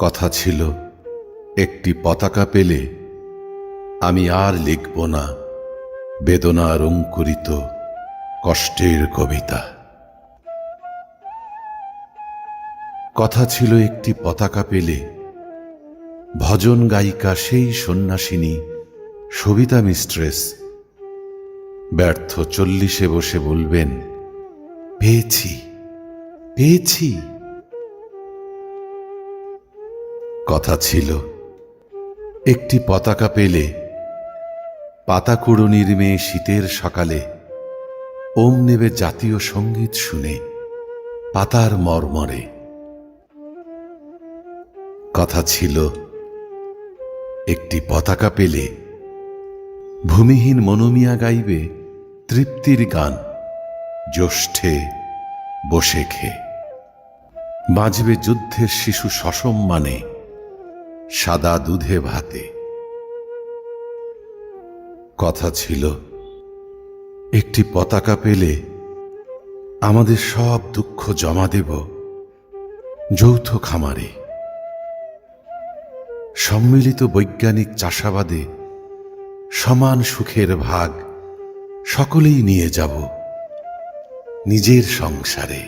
কথা ছিল একটি পতাকা পেলে আমি আর লিখব না বেদনার অঙ্কুরিত কষ্টের কবিতা। কথা ছিল একটি পতাকা পেলে ভজন গায়িকা সেই সন্ন্যাসিনী সবিতা মিস্ট্রেস ব্যর্থ 40-এ বসে বলবেন, পেয়েছি পেয়েছি। কথা ছিল একটি পতাকা পেলে পাতাকুড়নির মেয়ে শীতের সকালে ওম নেবে জাতীয় সঙ্গীত শুনে পাতার মর্মরে। কথা ছিল একটি পতাকা পেলে ভূমিহীন মনোমিয়া গাইবে তৃপ্তির গান জ্যৈষ্ঠে বসে খেয়ে। বাজবে যুদ্ধের শিশু সসম্মানে সাদা দুধে ভাতে। কথা ছিল একটি পতাকা পেলে আমাদের সব দুঃখ জমা দেব যৌথ খামারে। সম্মিলিত বৈজ্ঞানিক চাষাবাদে সমান সুখের ভাগ সকলেই নিয়ে যাব নিজের সংসারে।